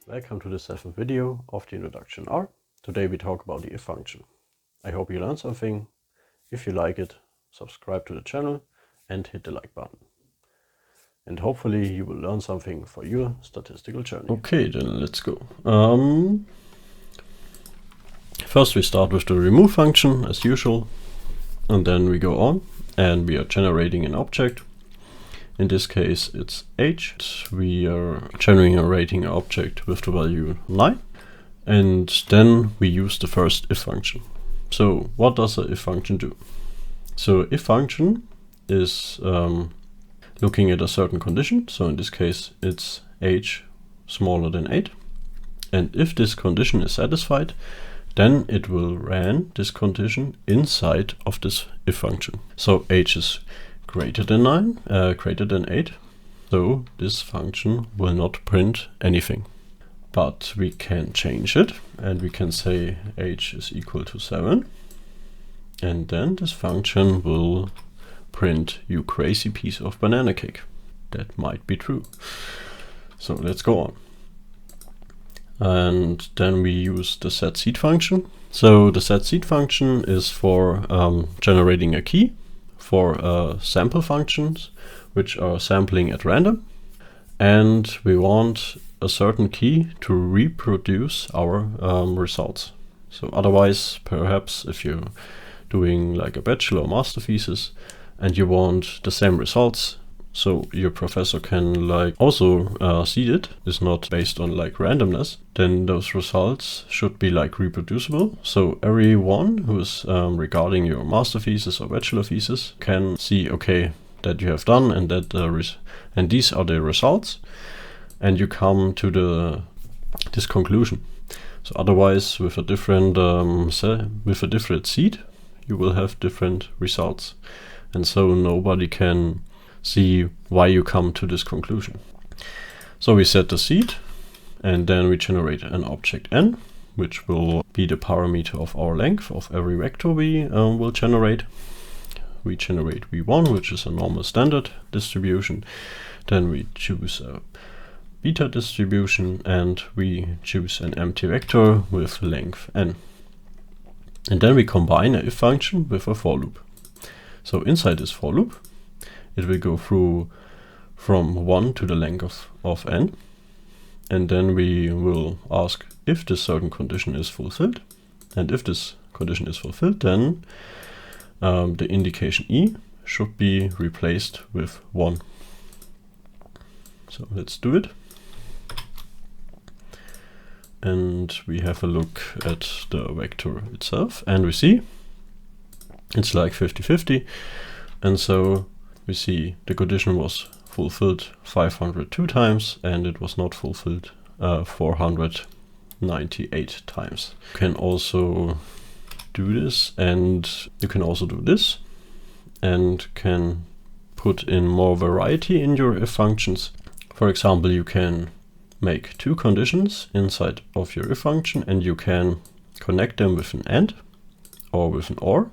Welcome to the 7th video of the introduction R. Today we talk about the if function. I hope you learned something. If you like it, subscribe to the channel and hit the like button. And hopefully you will learn something for your statistical journey. Okay, then let's go. First we start with the remove function as usual, and then we go on and we are generating an object. In this case it's h. We are generating an object with the value 9, and then we use the first if function. So what does a if function do? So if function is looking at a certain condition. So in this case it's h smaller than 8, and if this condition is satisfied, then it will run this condition inside of this if function. So h is greater than 9, greater than 8, so this function will not print anything. But we can change it and we can say h is equal to 7, and then this function will print "you crazy piece of banana cake." That might be true. So let's go on. And then we use the setSeed function. So the setSeed function is for generating a key for sample functions which are sampling at random, and we want a certain key to reproduce our results. So otherwise, perhaps if you're doing like a bachelor or master thesis and you want the same results, so your professor can like also see it, is not based on like randomness, then those results should be like reproducible. So everyone who's regarding your master thesis or bachelor thesis can see, okay, that you have done and that and these are the results, and you come to this conclusion. So otherwise, with a different seed, you will have different results, and so nobody can see why you come to this conclusion. So we set the seed, and then we generate an object n, which will be the parameter of our length of every vector we will generate. We generate v1, which is a normal standard distribution. Then we choose a beta distribution, and we choose an empty vector with length n. And then we combine a if function with a for loop. So inside this for loop, it will go through from 1 to the length of n, and then we will ask if this certain condition is fulfilled, and if this condition is fulfilled, then the indication e should be replaced with 1. So let's do it, and we have a look at the vector itself, and we see it's like 50-50, and so we see the condition was fulfilled 502 times and it was not fulfilled 498 times. You can also do this, and you can also do this, and can put in more variety in your if functions. For example, you can make 2 conditions inside of your if function, and you can connect them with an AND or with an OR.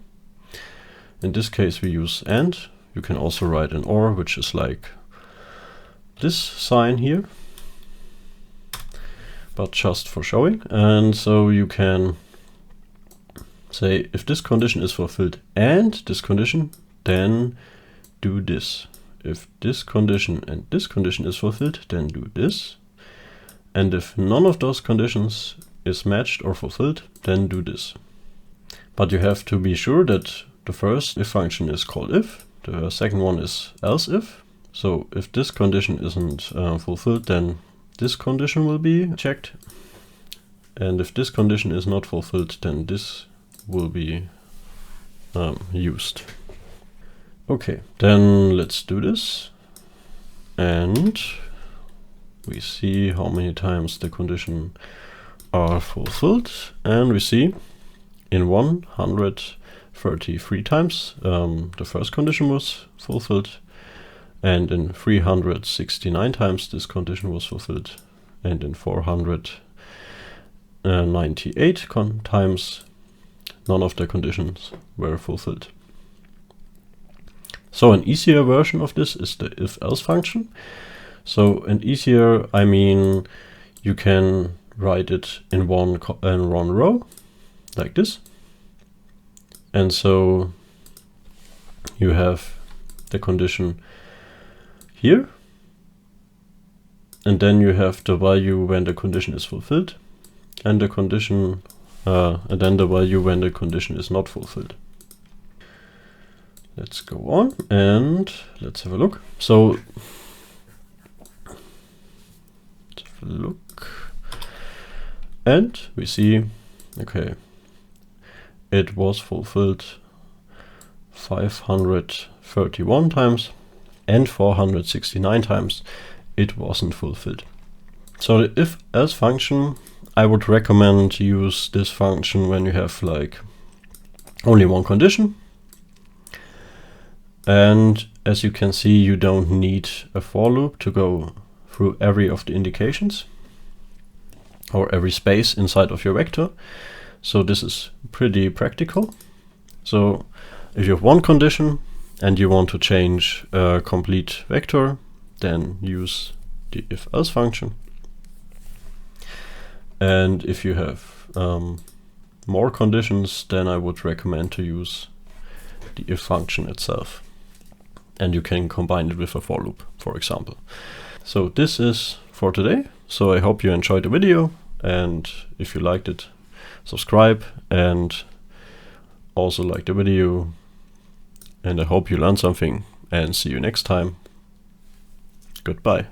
In this case we use AND. You can also write an OR, which is like this sign here, but just for showing. And so you can say if this condition is fulfilled and this condition, then do this. If this condition and this condition is fulfilled, then do this. And if none of those conditions is matched or fulfilled, then do this. But you have to be sure that the first if function is called if, the second one is else if. So if this condition isn't fulfilled, then this condition will be checked. And if this condition is not fulfilled, then this will be used. Okay, then let's do this. And we see how many times the condition are fulfilled. And we see in 133 times the first condition was fulfilled, and in 369 times this condition was fulfilled, and in 498 times none of the conditions were fulfilled. So an easier version of this is the if-else function. So, and easier, I mean you can write it in one row like this. And so you have the condition here, and then you have the value when the condition is fulfilled, and the condition and then the value when the condition is not fulfilled. Let's go on and let's have a look. So let's have a look, and we see, okay, it was fulfilled 531 times, and 469 times it wasn't fulfilled. So the if-else function, I would recommend to use this function when you have like only one condition. And as you can see, you don't need a for loop to go through every of the indications or every space inside of your vector. So this is pretty practical. So if you have one condition and you want to change a complete vector, then use the if-else function. And if you have more conditions, then I would recommend to use the if function itself. And you can combine it with a for loop, for example. So this is for today. So I hope you enjoyed the video, and if you liked it, subscribe and also like the video. And I hope you learned something, and see you next time. Goodbye.